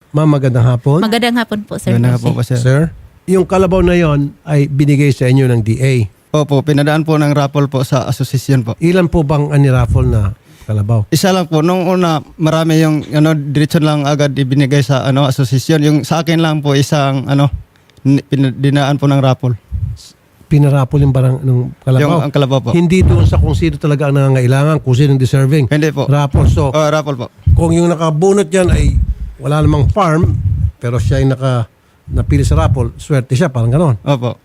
Ma'am, magandang hapon. Magandang hapon po, Sir. Ganda po, Jose. sir. Sir, yung kalabaw na yon ay binigay sa inyo ng DA. Opo, pinadaan po ng raffle po sa asosasyon po. Ilan po bang aniraffle na kalabaw? Isa lang po, nung una marami yung diretso lang agad ibinigay sa asosasyon. Yung sa akin lang po isang dinaan po ng raffle. Pinaraffle yung barang ng kalabaw? Yung ang kalabaw po. Hindi doon sa kung sino talaga ang nangangailangan, kung sino ang deserving. Hindi po. Raffle. So, Raffle po. kung yung nakabunot dyan ay wala namang farm, pero siya ay napili sa raffle, swerte siya, parang ganon. Opo.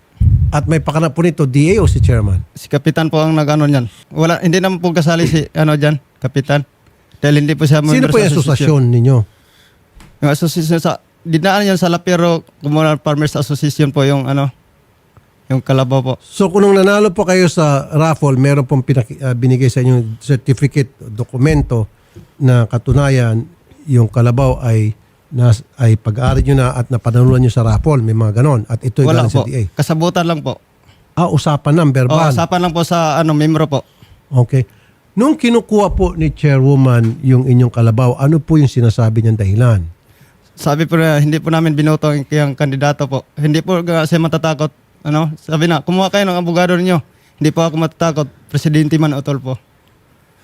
At may pakanap po nito, DA o si chairman? Si Kapitan po ang nag-ano niyan. Hindi naman po kasali si dyan, Kapitan. Dahil hindi po siya Sino member po sa yung asosasyon ninyo? Yung asosasyon dinaan yan sa Lapero Communal Farmers Association po yung yung kalabaw po. So kung nung nanalo po kayo sa raffle, meron pong binigay sa inyo certificate, dokumento na katunayan yung kalabaw ay pag-aari nyo na at napanalunan nyo sa raffle, may mga ganon. At ito ay Wala galing sa po. DA. Kasabutan lang po. Usapan ng verbal. Usapan lang po sa membro po. Okay. Nung kinukuha po ni Chairwoman yung inyong kalabaw, ano po yung sinasabi niyang dahilan? Sabi po na hindi po namin binoto yung kandidato po. Hindi po kasi matatakot. Sabi na, kumuha kayo ng abogado ninyo. Hindi po ako matatakot. Presidente man utol po.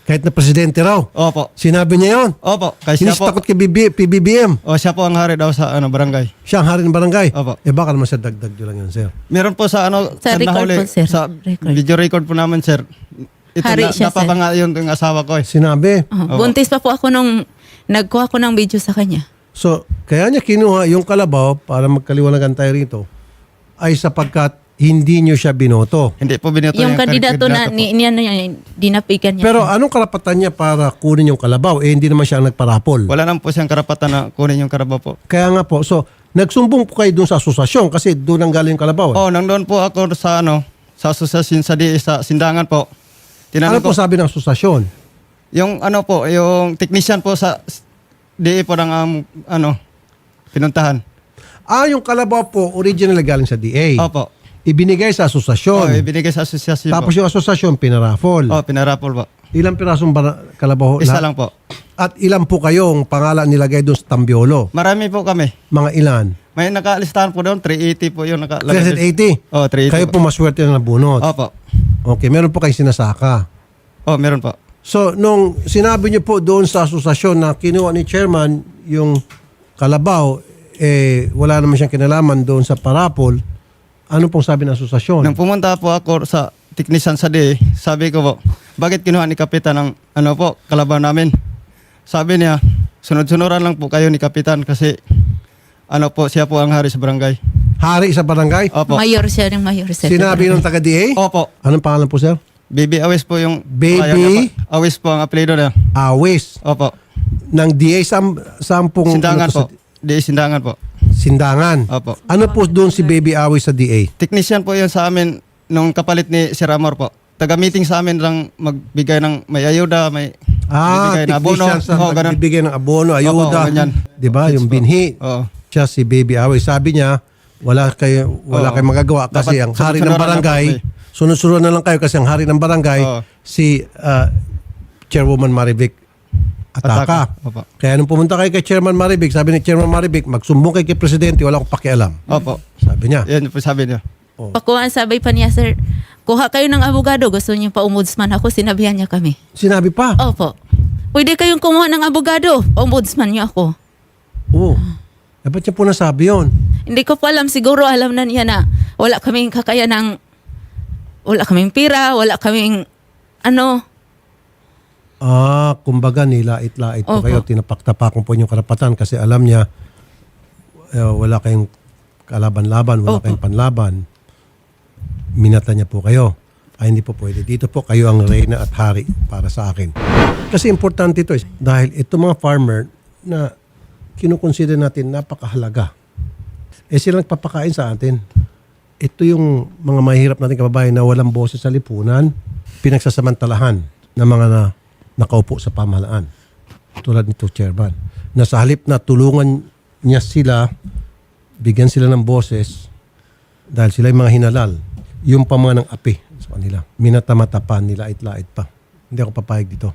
Kahit na presidente raw. Opo. Sinabi niya yon. Opo. Kasi Hindi siya siya po. takot kay PBBM. Siya po ang hari daw sa barangay. Siya ang hari ng barangay. Opo. Baka naman sa dagdag nyo lang yun, sir. Meron po sa Sa record nahuli, po, sir. sa Record. video record po namin, sir. Ito Hari siya, sir. napapanga yung asawa ko eh. Sinabi. Buntis pa po ako nung nagkuha ko ng video sa kanya. So, kaya niya kinuha yung kalabaw para magkaliwanagan tayo rito ay sapagkat hindi niyo siya binoto. Hindi po binoto Yung kandidato na po. dinapigan niya. Pero anong karapatan niya para kunin yung kalabaw? Hindi naman siya ang nagparapol. Wala naman po siyang karapatan na kunin yung karabaw po. Kaya nga po, so nagsumbong po kayo dun sa asosasyon kasi doon ang galing yung kalabaw. Nandun po ako sa sa asosasyon sa DA sa Sindangan po. Ano Tinanong po ko, sabi ng asosasyon? yung yung technician po sa DA po ng pinuntahan. Yung kalabaw po originally galing sa DA. Opo. Ibinigay sa asosasyon. Ibinigay sa asosasyon Tapos po. yung asosasyon pinarafol. Pinarapol po. Ilang pirasong kalabaw? Isa lahat? lang po. At ilan po kayong pangalan nilagay doon sa Tambiolo? Marami po kami. Mga ilan? May nakalistahan po doon, 380 po yung nakalagay. 380? 380 Kayo po. po maswerte na nabunot. Opo. Okay, meron po kayong sinasaka. Meron po. So, nung sinabi niyo po doon sa asosasyon na kinuha ni chairman yung kalabaw, wala naman siyang kinalaman doon sa parapol, ano pong sabi ng asosasyon? Nung pumunta po ako sa technician sa DA, sabi ko po, bakit kinuha ni Kapitan ang kalabaw namin? Sabi niya, sunod-sunuran lang po kayo ni Kapitan kasi siya po ang hari sa barangay. Hari sa barangay? Opo. Mayor siya ng mayor, sir. Sinabi ng taga-DA? Opo. Anong pangalan po, sir? Baby Awis po yung... Baby? kaya niya po. Awis po ang apelido niya. Awis. Opo. Ng DA, sampung... Sindangan po. DA Sindangan po. Sindangan. Opo. Ano po doon si Baby Awis sa DA? Technician po yun sa amin nung kapalit ni Sir Amor po. Taga-meeting sa amin lang magbigay ng may ayuda, may bibigay na abono. technician sa ganun. nagbibigay ng abono, ayuda. ganyan. Diba? Yung binhi. Oo. Siya si Baby Awis. Sabi niya, wala kayo magagawa kasi Dapat ang hari ng sunod-sunuran barangay, lang po, sunod-sunod na lang kayo kasi ang hari ng barangay, Oo. si Chairwoman Marivic Ataka. Opo. Kaya nung pumunta kayo kay Chairman Marivic, sabi ni Chairman Marivic, magsumbong kayo kay Presidente, wala akong pakialam. Opo. Sabi niya. Yan po sabi niya. Pakuhaan, sabi pa niya, sir, kuha kayo ng abogado. Gusto niya pa ombudsman ako. Sinabihan niya kami. Sinabi pa. Opo. Pwede kayong kumuha ng abogado. Ombudsman niyo ako. Oo. Dapat niya po nasabi yun. Hindi ko pa alam. Siguro alam na niya na wala kaming kakayanang, wala kaming pira, wala kaming Kumbaga nilait-lait po Opo. kayo, tinapak-tapakan po yung karapatan kasi alam niya wala kayong kalaban-laban, wala Opo. kayong panlaban. Minata niya po kayo. Hindi po pwede. Dito po kayo ang reyna at hari para sa akin. Kasi importante ito dahil ito mga farmer na kinukonsider natin napakahalaga. Sila nagpapakain sa atin. Ito yung mga mahirap natin kababayan na walang boses sa lipunan, pinagsasamantalahan ng mga nakaupo sa pamahalaan. Tulad nito, Chairman. Na sa halip na tulungan niya sila, bigyan sila ng boses dahil sila yung mga hinalal. Yung pa mga ng api sa kanila. Minata-mata pa, nilait-lait pa. Hindi ako papayag dito.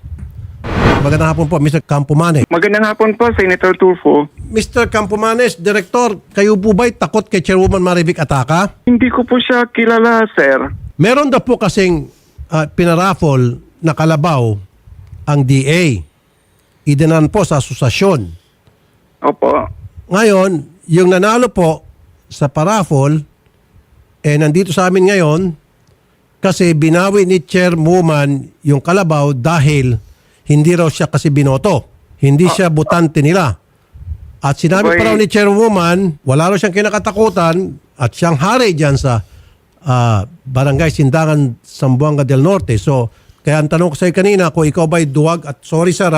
Magandang hapon po, Mr. Campomanes. Magandang hapon po, Senator Tulfo. Mr. Campomanes, Director, kayo po ba'y takot kay Chairwoman Marivic Ataca? Hindi ko po siya kilala, sir. Meron daw po kasing pinaraffle na kalabaw ang DA. Idinan po sa asosasyon. Opo. Ngayon, yung nanalo po sa paraffle, nandito sa amin ngayon kasi binawi ni Chairwoman yung kalabaw dahil hindi raw siya kasi binoto. Hindi siya butante nila. At sinabi pa raw ni Chairwoman, wala raw siyang kinakatakutan at siyang hari dyan sa Barangay Sindangan, Zamboanga del Norte. So, kaya ang tanong ko sa'yo kanina, kung ikaw ba'y duwag, at sorry sir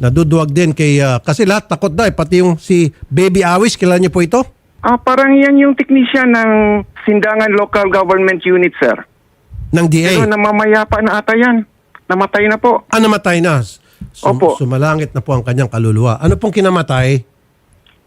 naduduwag din kay, kasi lahat takot daw pati yung si Baby Awis, kilala niyo po ito? Parang yan yung technician ng Sindangan Local Government Unit, sir. Ng DA? Pero namamayapa na ata yan. Namatay na po. Namatay na. Opo. Sumalangit na po ang kanyang kaluluwa. Ano pong kinamatay?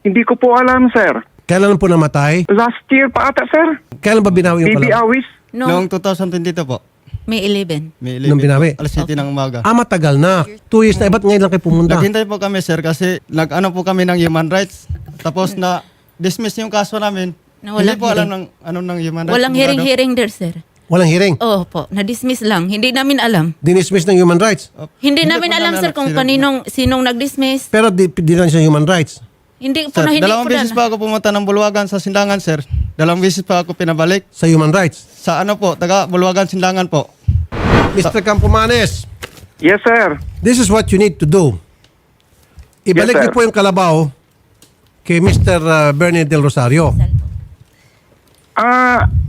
Hindi ko po alam, sir. Kailan po namatay? Last year pa ata, sir. Kailan ba binawi yung Baby kalabaw? Awis. Noong 2022 po. May 11. May Nung binawi? Alas 7 ng umaga. Matagal na. 2 years na. Ba't ngayon lang kayo pumunta? Naghintay po kami, sir, kasi nag-ano po kami ng human rights. Tapos na dismiss yung kaso namin. Na walang Hindi po alam hearing. ng ng human rights. Walang abogado. hearing there, sir. Walang hearing? Oo po, na-dismiss lang. Hindi namin alam. Dinismiss ng human rights? Hindi Hindi namin po alam, namin sir, alam kung sino- sinong nag-dismiss. Pero di lang siya human rights. Hindi po Sir, hindi dalawang po beses pa ako pumunta ng Bulwagan sa Sindangan, sir. Dalawang beses pa ako pinabalik. Sa human rights. Sa ano po, taga Bulwagan, Sindangan po. Mr. Campomanes, Yes, sir. this is what you need to do. Ibalik Yes, sir. niyo po yung kalabaw kay Mr. Bernie Del Rosario.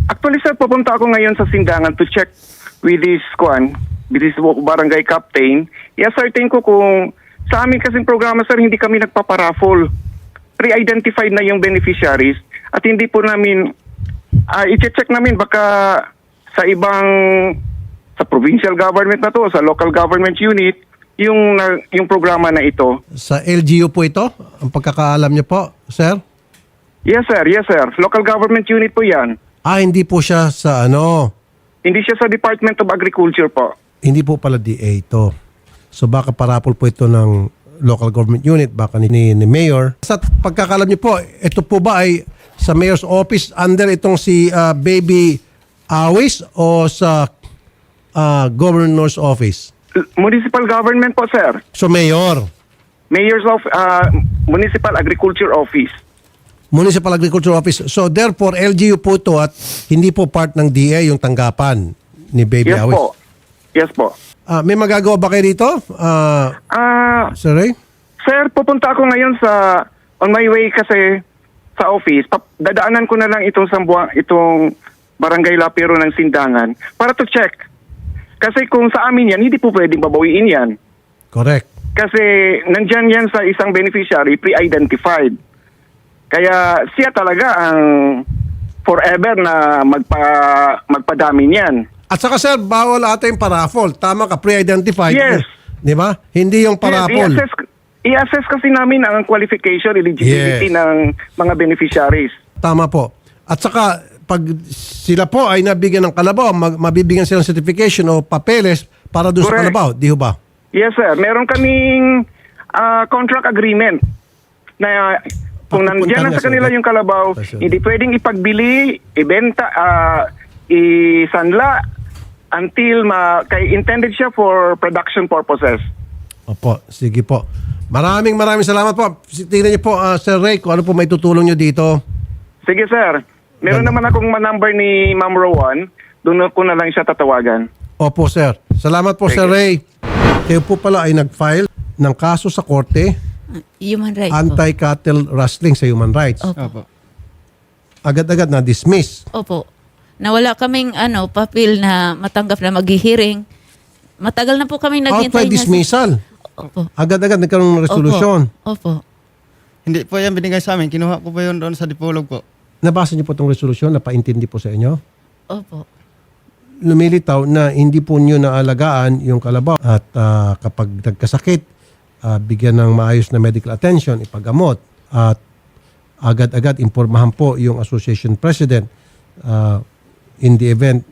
Actually, sir, pupunta ako ngayon sa Sindangan to check with this barangay captain. I-ascertain ko kung sa amin kasing programa, sir, hindi kami nagpaparaffle. Pre-identified na yung beneficiaries at hindi po namin i-check namin baka sa ibang sa provincial government na to, sa local government unit, yung programa na ito. Sa LGU po ito, ang pagkakaalam niyo po, sir? Yes, sir. Yes, sir. Local government unit po yan. Hindi po siya sa Hindi siya sa Department of Agriculture po. hindi po pala DA ito. So baka parapol po ito ng local government unit, baka ni Mayor. Sa pagkakalam niyo po, ito po ba ay sa Mayor's office under itong si Baby Awis o sa Governor's office? Municipal government po, sir. So Mayor, Mayor's of Municipal Agriculture Office. Municipal Agriculture Office. So therefore, LGU po ito at hindi po part ng DA yung tanggapan ni Baby Yes Awis. po. Yes po. May magagawa ba kayo dito, Sir Ray? Sir, pupunta ako ngayon on my way kasi sa office. Dadaanan ko na lang itong Barangay Lapero ng Sindangan para to check. Kasi kung sa amin yan, hindi po pwedeng babawiin yan. Correct. Kasi nandyan yan sa isang beneficiary, pre-identified. Kaya siya talaga ang forever na magpadami niyan. At saka sir, bawal ata yung paraffle. Tama ka, pre-identified. Yes. Di ba? Hindi yung paraffle. Yes, i-assess kasi namin ang qualification, eligibility Yes. ng mga beneficiaries. Tama po. At saka, pag sila po ay nabigyan ng kalabaw, mabibigyan silang certification o papeles para doon sa Correct. kalabaw. Di ho ba? Yes, sir. Meron kaming contract agreement na kung Papupunta nandiyan na nga, sa kanila sir. yung kalabaw, Sir. hindi pwedeng ipagbili, ibenta, isanla until intended siya for production purposes. Opo, sige po. Maraming salamat po. Tingnan niyo po, Sir Ray, kung ano po may tutulong niyo dito. Sige, sir. Meron Ganda. naman akong number ni Ma'am Rowan. Doon ko na lang siya tatawagan. Opo, sir. Salamat po, Sige. Sir Ray. Kayo po pala ay nag-file ng kaso sa korte, Human rights po. anti-cattle rustling sa human rights. Opo. Opo. Agad-agad na dismiss. Opo. Na wala kaming papel na matanggap na maghihiring. Matagal na po kami naghintay. Outright dismissal. Opo. Agad-agad nagkaroon ng resolusyon. Opo. Hindi po yan binigay sa amin. Kinuha ko po yun doon sa Dipolog po. Nabasa niyo po itong resolusyon, napaintindi po sa inyo. Opo. Lumilitaw na hindi po niyo naalagaan yung kalabaw at kapag nagkasakit, bigyan ng maayos na medical attention, ipagamot at agad-agad impormahan po yung association president in the event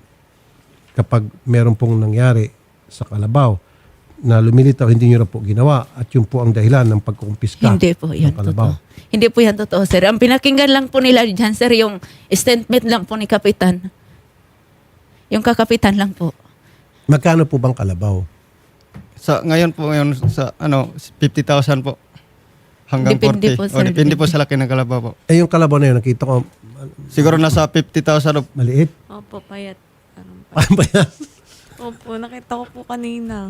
kapag meron pong nangyari sa kalabaw. na lumilitaw, hindi nyo na po ginawa at yun po ang dahilan ng pagkukumpiska Hindi po yan ng kalabaw. totoo. Hindi po yan totoo, sir. Ang pinakinggan lang po nila dyan, sir, yung statement lang po ni Kapitan. Yung kakapitan lang po. Magkano po bang kalabaw? Sa ngayon po ngayon sa 50,000 po. Hanggang Depende 40. po, sir. Depende po sa laki ng kalabaw po. Eh yung kalabaw na yun, nakita ko Siguro nasa 50,000 o maliit. Opo, payat. Parang Ano ba yan? Opo, nakita ko po kanina.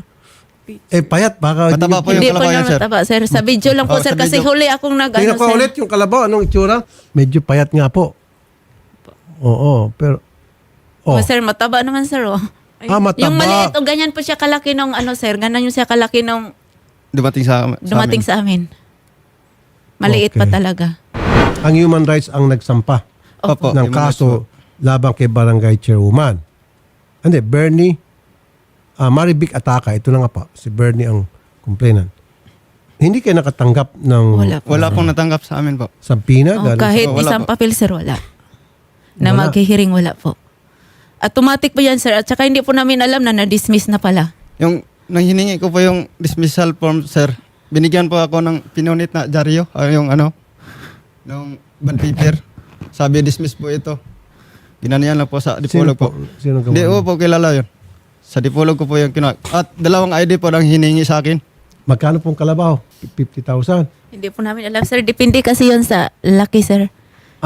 Eh payat, baka... Mataba po yung Hindi po kalabaw yan, naman sir. taba, sir. Sa video lang po, Oh, sir. sa Kasi video. huli akong Tingnan ko sir. ulit yung kalabaw. Anong itsura? Medyo payat nga po. Oo, pero... Oh, Sir, mataba naman, sir. Oh. mataba. Yung maliit, o ganyan po siya kalaki nung sir. Ganyan yung siya kalaki nung Dumating sa dumating sa amin. Maliit pa Okay. talaga. Ang human rights ang nagsampa Opo. ng Human kaso laban kay barangay chairwoman. Hindi, Bernie, Marivic Ataka, ito na nga pa, si Bernie ang complainant. Hindi kayo nakatanggap ng Wala po. Wala pong natanggap sa amin po. sampina? Oh, galing kahit wala isang po. papel, sir, wala. Na Wala. maghihiring, wala po. Automatic po yan, sir. At saka hindi po namin alam na na-dismiss na pala. Yung nang hiningi ko po yung dismissal form, sir. Binigyan po ako ng pinunit na dyaryo, yung nung bond paper. Sabi dismiss po ito. Ginaniyan lang po sa dipolog po. Sino gawa? Hindi po kilala yun. Sa dipolog ko po yung kinuha. At dalawang ID po ang hiningi sa akin. Magkano pong kalabaw? 50,000. Hindi po namin alam, sir. Depende kasi yon sa laki, sir.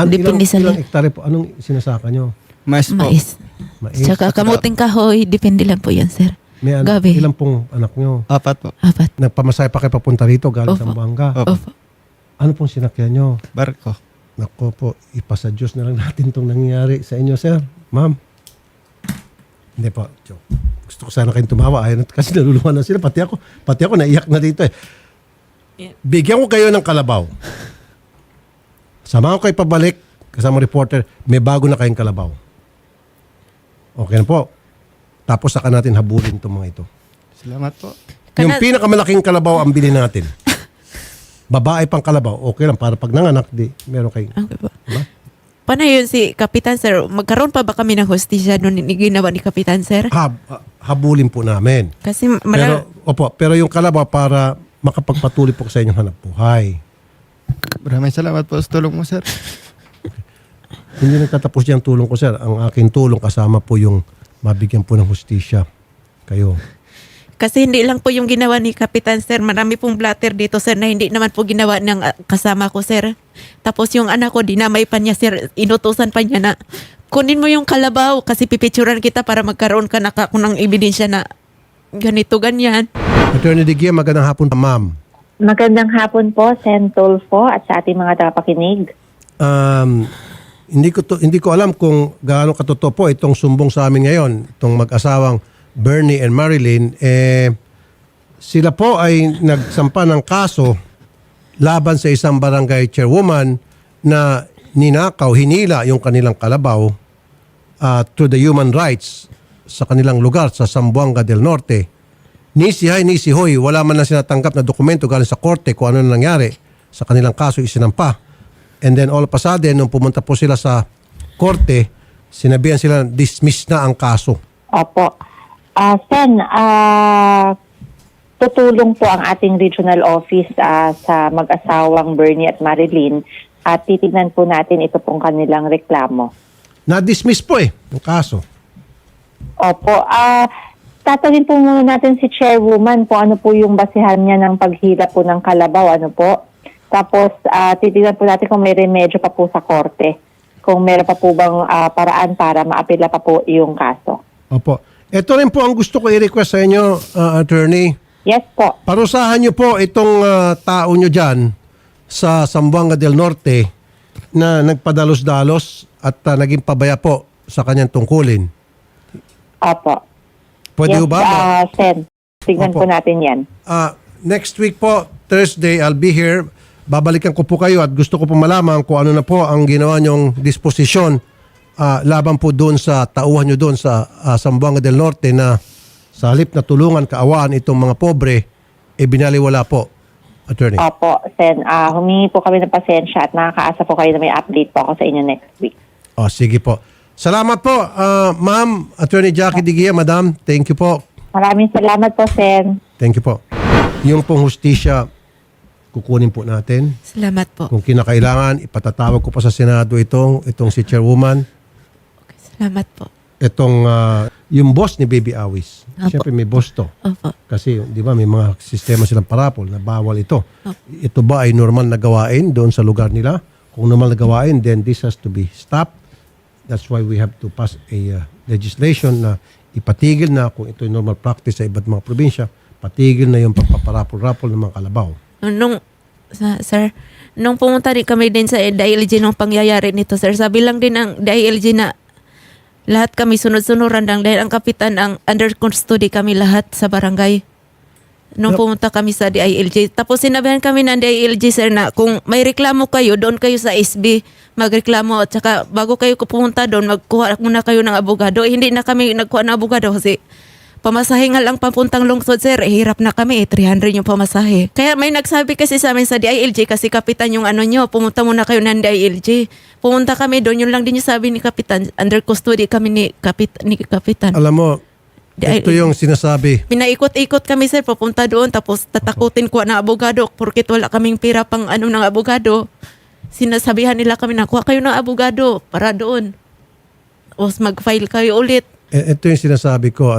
Depende sa ilang hektare po? Anong sinasaka nyo? Mais po. mais. Mais? Tsaka kamuting kahoy, depende lang po yan, sir. May Gabi. ilang pong anak nyo? 4 po. 4. Nagpamasay pa kayo papunta rito galing Opo. sa Zamboanga. Opo. Opo. Ano pong sinakyan nyo? Barko. Nako po, ipasa Diyos na lang natin itong nangyayari sa inyo, sir. Ma'am. Hindi po, joke. Gusto ko sana kayong tumawa. Ayaw na, kasi naluluhan na sila. Pati ako naiyak na dito eh. Yeah. Bigyan ko kayo ng kalabaw. Samahan ko kayo pabalik, kasama reporter, may bago na kayong kalabaw. Okay na po. Tapos saka natin habulin itong mga ito. Salamat po. Yung pinakamalaking kalabaw ang bilhin natin. Babae pang kalabaw, okay lang. Para pag nanganak, di, meron kayong... Okay po. Diba? Paano yun si Kapitan, sir? Magkaroon pa ba kami ng hostisya nung ginawa ni Kapitan, sir? Habulin po namin. Kasi Pero yung kalabaw para makapagpatuloy po sa inyong hanap buhay. Maraming salamat po sa tulong mo, sir. Hindi nagtatapos yung tulong ko, sir. Ang aking tulong kasama po yung mabigyan po ng hustisya kayo. Kasi hindi lang po yung ginawa ni Kapitan, sir. Marami pong blatter dito, sir, na hindi naman po ginawa ng kasama ko, sir. Tapos yung anak ko, dinamay pa niya, sir. Inutusan pa niya na, kunin mo yung kalabaw kasi pipicturan kita para magkaroon ka na ng ebidensya na ganito, ganyan. Attorney Digia, magandang hapon, ma'am. Magandang hapon po, Sen Tulfo at sa ating mga tagapakinig. Hindi ko alam kung gaano katotoo po itong sumbong sa amin ngayon, itong mag-asawang Bernie and Marilyn. Sila po ay nagsampa ng kaso laban sa isang barangay chairwoman na ninakaw, hinila yung kanilang kalabaw to the human rights sa kanilang lugar sa Zamboanga del Norte. Ni si Hay, ni si Hoy, wala man lang sinatanggap na dokumento galing sa korte kung ano na nangyari sa kanilang kaso isinampa. And then all of a sudden, nung pumunta po sila sa korte, sinabihan sila dismiss na ang kaso. Opo. Sen, tutulong po ang ating regional office sa mag-asawang Bernie at Marilyn at titignan po natin ito pong kanilang reklamo. Na-dismiss po ang kaso. Opo. Tatawin po muna natin si Chairwoman po ano po yung basihan niya ng paghila po ng kalabaw, ano po. Tapos titignan po natin kung may remedyo pa po sa korte. Kung meron pa po bang paraan para maapila pa po yung kaso. Opo. Ito rin po ang gusto ko i-request sa inyo, attorney. Yes po. Parusahan niyo po itong tao niyo dyan sa Zamboanga del Norte na nagpadalos-dalos at naging pabaya po sa kanyang tungkulin. Opo. Pwede yes, ba? Sen. Tignan Opo. po natin yan. Next week po, Thursday, I'll be here. Babalikan ko po kayo at gusto ko po malaman kung ano na po ang ginawa niyong disposisyon laban po doon sa tauhan nyo doon sa Zamboanga del Norte na sa halip na tulungan, kaawaan itong mga pobre, binaliwala po, attorney. Opo, Sen. Humingi po kami ng pasensya at nakakaasa po kayo na may update po ako sa inyo next week. Sige po. Salamat po, ma'am, attorney Jackie Digia, madam. Thank you po. Maraming salamat po, Sen. Thank you po. Yung pong hustisya, kukunin po natin. Salamat po. Kung kinakailangan, ipatatawag ko pa sa Senado itong si Chairwoman, Salamat po. itong yung boss ni Baby Awis. Opo. Siyempre may boss to. Opo. Kasi di ba may mga sistema silang parapol na bawal ito. Opo. Ito ba ay normal na gawain doon sa lugar nila? Kung normal na gawain, then this has to be stopped. That's why we have to pass a legislation na ipatigil na kung ito ay normal practice sa iba't mga probinsya, patigil na yung pagpaparapol-rapol ng mga kalabaw. Sir, nung pumunta rin kami din sa DILG nung pangyayari nito, sir, sabi lang din ng DILG na lahat kami sunod-sunuran lang dahil ang kapitan ang under custody kami lahat sa barangay. Nung pumunta kami sa DILG. Tapos sinabihan kami ng DILG, sir, na kung may reklamo kayo, doon kayo sa SB magreklamo. At saka bago kayo pumunta doon, magkuha muna kayo ng abogado. Hindi na kami nagkuha ng abogado kasi pamasahe nga lang papuntang lungsod, sir. Hirap na kami, 300 yung pamasahe. Kaya may nagsabi kasi sa amin sa DILG, kasi kapitan yung ano nyo, pumunta muna kayo ng DILG. Pumunta kami doon, yun lang din yung sabi ni kapitan. Under custody kami ni kapitan. Alam mo, ito yung sinasabi. Pinaikot-ikot kami, sir, papunta doon. Tapos tatakutin ko na abogado porkit wala kaming pira pang ano ng abogado. Sinasabihan nila kami na kuha kayo ng abogado para doon. O mag-file kayo ulit. Ito yung sinasabi ko,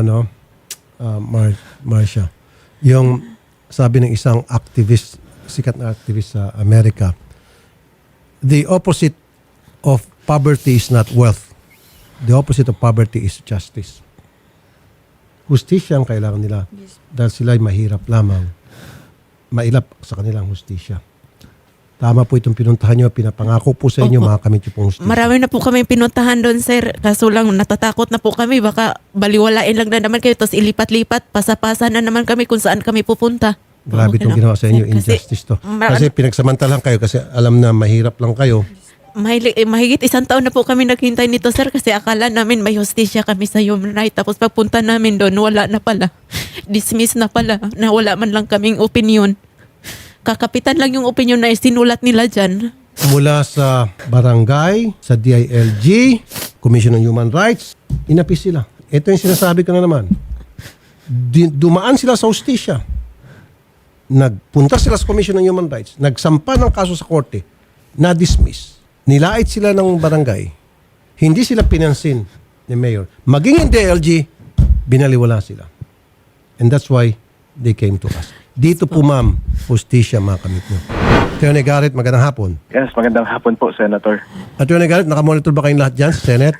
Marcia. Yung sabi ng isang activist, sikat na activist sa Amerika, the opposite of poverty is not wealth. The opposite of poverty is justice. Hustisya ang kailangan nila. Dahil sila ay mahirap lamang mailap sa kanilang hustisya. Tama po itong pinuntahan nyo. Pinapangako po sa inyo, Opo. makakamit nyo pong hustisya. Marami na po kami pinuntahan doon, sir. Kaso lang natatakot na po kami. Baka baliwalain lang na naman kayo. Tapos ilipat-lipat, pasa-pasa na naman kami kung saan kami pupunta. Grabe Okay itong lang. ginawa sa inyo. Kasi Injustice to. Kasi pinagsamantalang kayo kasi alam na mahirap lang kayo. mahigit 1 taon na po kami naghintay nito, sir, kasi akala namin may hustisya kami sa human right. Tapos pagpunta namin doon, wala na pala. Dismiss na pala, na wala man lang kaming opinion. Kakapitan lang yung opinion na sinulat nila dyan. Mula sa barangay, sa DILG, Commission on Human Rights, inapis sila. Ito yung sinasabi ko na naman. Dumaan sila sa hustisya. Nagpunta sila sa Commission on Human Rights. Nagsampa ng kaso sa korte. Na-dismiss. Nilait sila ng barangay. Hindi sila pinansin ni Mayor. Maging yung DILG, binaliwala sila. And that's why they came to us. Dito po, ma'am, hustisya makamit nyo. Attorney Garrett, magandang hapon. Yes, magandang hapon po, Senator. Attorney Garrett, nakamonitor ba kayong lahat dyan sa Senate?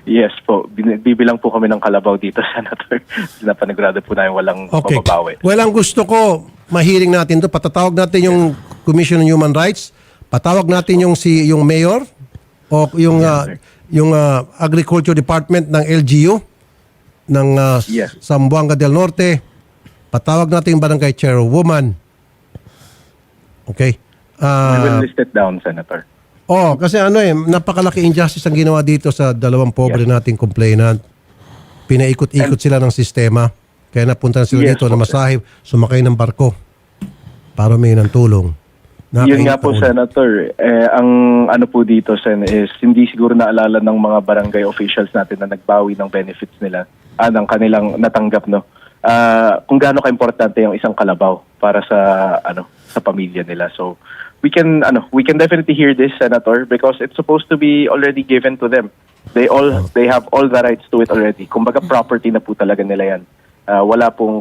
Yes po, bibilang po kami ng kalabaw dito, Senator. Pinapanigurado po namin walang Okay. mababawi. Well, ang gusto ko, mahiring natin to. Patatawag natin yung Commission on Human Rights. Patawag natin yung mayor o yung Agriculture Department ng LGU ng Yes. Zamboanga del Norte. Patawag natin yung barangay chairwoman. Okay? We will list it down, Senator. Kasi napakalaki injustice ang ginawa dito sa dalawang pobre nating complainant. Pinaikot-ikot sila ng sistema. Kaya napunta na sila Yes, dito na po, masahe, sumakay ng barko para may ng tulong. Yun nga po, Nakakainit ang ulo. Senator. Ang ano po dito, Sen, is hindi siguro naalala ng mga barangay officials natin na nagbawi ng benefits nila, ng kanilang natanggap, no? Kung gaano ka-importante yung isang kalabaw para sa pamilya nila. So, we can definitely hear this, Senator, because it's supposed to be already given to them. They have all the rights to it already. Kumbaga property na po talaga nila yan. Wala pong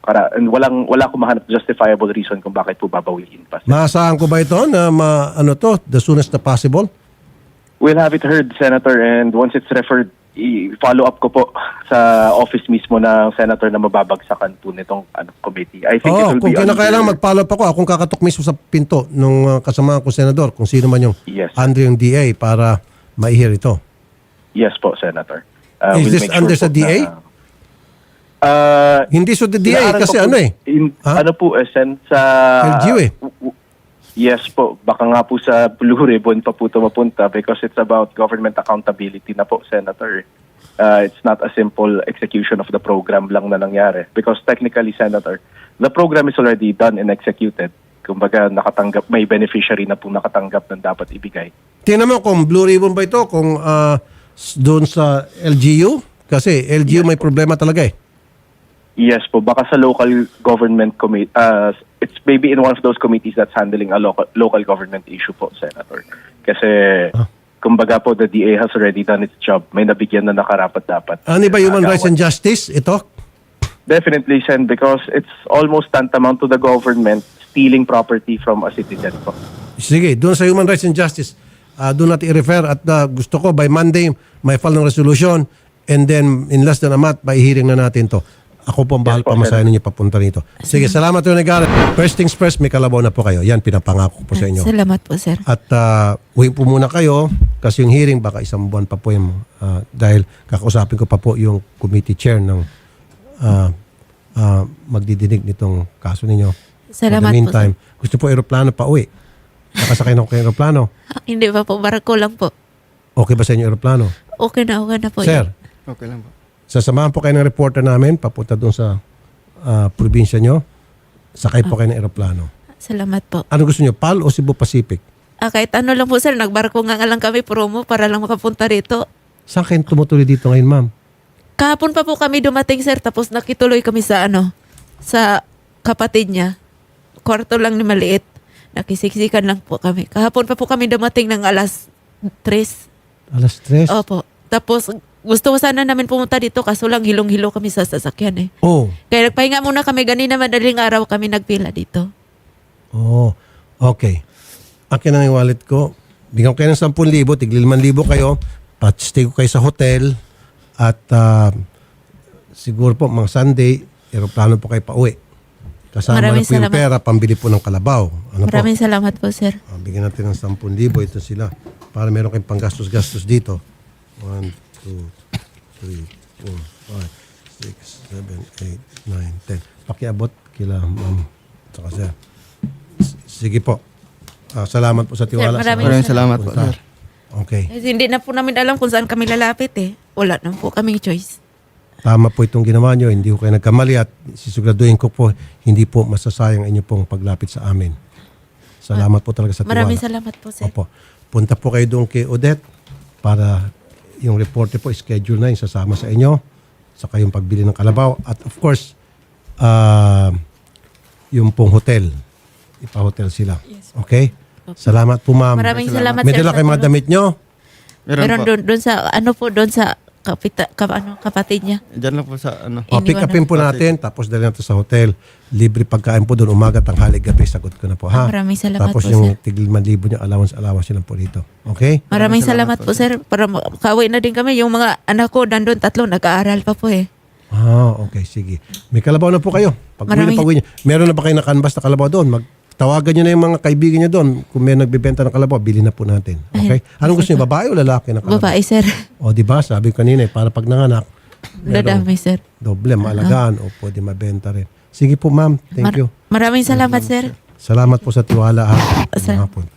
wala akong mahanap justifiable reason kung bakit po babawiin pa. Maasahan ko ba ito na the soonest na possible? We'll have it heard, Senator, and once it's referred, i-follow up ko po sa office mismo ng Senator na mababagsakan po nitong committee. I think it will Kung be kinakailangan mag-follow up ako, akong kakatok mismo sa pinto nung kasama ko senador, kung sino man yung Yes. under yung DA para ma-hear ito. Yes po, Senator. Is We'll this make under sure sa po DA? Hindi sa DA inaaral kasi ko po, Ha? Ano po, Sen, sa... LGU Yes po. Baka nga po sa Blue Ribbon pa po ito mapunta because it's about government accountability na po, Senator. It's not a simple execution of the program lang na nangyari. Because technically, Senator, the program is already done and executed. Kumbaga, may beneficiary na po nakatanggap ng dapat ibigay. Tingnan mo kung Blue Ribbon ba ito, kung doon sa LGU. Kasi LGU may problema talaga eh. Yes po, baka sa local government committee, it's maybe in one of those committees that's handling a local government issue po, Senator. Kasi, kumbaga po, the DA has already done its job. May nabigyan na nakarapat-dapat. Ano ba Human Rights and Justice? Ito? Definitely, Sen, because it's almost tantamount to the government stealing property from a citizen po. Sige, doon sa Human Rights and Justice, doon natin i-refer at gusto ko by Monday may file ng resolution and then in less than a month, by hearing na natin to. Ako po ang bahal Yes po, pamasahin ninyo papunta rito. Sige, salamat Attorney Garrett. First things first, may kalabaw na po kayo. Yan, pinapangako ko po sa inyo. Salamat po, sir. At uwi po muna kayo kasi yung hearing baka isang buwan pa po yung dahil kakausapin ko pa po yung committee chair ng magdidinig nitong kaso ninyo. Salamat In the po, meantime, gusto po aeroplano pa uwi. Nakasakay na ako kay aeroplano. Hindi pa po, barako lang po. Okay ba sa inyo aeroplano? Okay na po. Sir, Okay lang po. sasamahan po kayo ng reporter namin papunta doon sa probinsya nyo. Sakay po kayo ng aeroplano. Salamat po. Ano gusto nyo, PAL o Cebu Pacific? Kahit ano lang po, sir, nagbarko nga lang kami promo para lang makapunta rito. Saan kayo tumutuloy dito ngayon, ma'am? Kahapon pa po kami dumating, sir, tapos nakituloy kami sa sa kapatid niya. Kwarto lang ni maliit. Nakisiksikan lang po kami. Kahapon pa po kami dumating ng alas 3. Alas 3? Opo. Tapos gusto ko sana namin pumunta dito kaso lang hilong-hilo kami sa sasakyan eh. Oh. Kaya nagpahinga muna kami ganina madaling araw kami nagpila dito. Oh. Okay. Akin ang wallet ko. Bigyan ko kayo ng 10,000, tigil 5,000 kayo. Stay ko kayo sa hotel. At siguro po mga Sunday, aeroplano po kayo pa uwi. Kasama Maraming na po yung salamat. pera, pambili po ng kalabaw. Ano Maraming salamat po, sir. po? Bigyan natin ng 10,000. Ito sila. Para meron kayong panggastos-gastos dito. 1, 2, 3, 4, 5, 6, 7, 8, 9, 10. Pakiabot kila ma'am. Saka sir. Sige po. Salamat po sa tiwala. Sir, Maraming salamat po, Punta. sir. Okay. Kasi hindi na po namin alam kung saan kami lalapit eh. Wala na po kaming choice. Tama po itong ginawa nyo. Hindi ko kayo nagkamali at sisiguraduhin ko po hindi po masasayang inyo pong paglapit sa amin. Salamat po talaga sa tiwala. Maraming salamat po, sir. Opo. Punta po kayo doon kay Odette para yung reporter po schedule na yung sasama sa inyo saka yung pagbili ng kalabaw at of course yung pong hotel. Ipa-hotel sila. Okay? Salamat po, ma'am. Maraming salamat, May sir, dala sa kayo mga tulong. damit nyo? Meron Meron po. doon sa doon sa kapatid niya. Diyan lang po sa O, pick upin po natin, tapos dali natin sa hotel. Libre pagkain po doon, umaga, tanghali, gabi. Sagot ko na po, ha? Maraming salamat tapos po, yung sir. tigil 5,000 niya, allowance nyo lang po dito. Okay? Maraming salamat po, sir. Para makauwi na din kami. Yung mga anak ko, nandun 3, nag-aaral pa po eh. Okay, sige. May kalabaw na po kayo. Pag uwi na Maraming- pag-uwi nyo. Meron na ba kayo na-canvas na kalabaw doon? Tawagan nyo na yung mga kaibigan nyo doon. Kung may nagbibenta ng kalabaw, bili na po natin. Okay? Anong gusto nyo, babae o lalaki na kalabaw? Babae, sir. O, di ba? Sabi ko kanina, para pag nanganak, merong Dadami, sir. doble, maalagaan o pwede mabenta rin. Sige po, ma'am. Thank you. Maraming salamat, sir. Salamat po sa tiwala, ha. Sir. Hapon.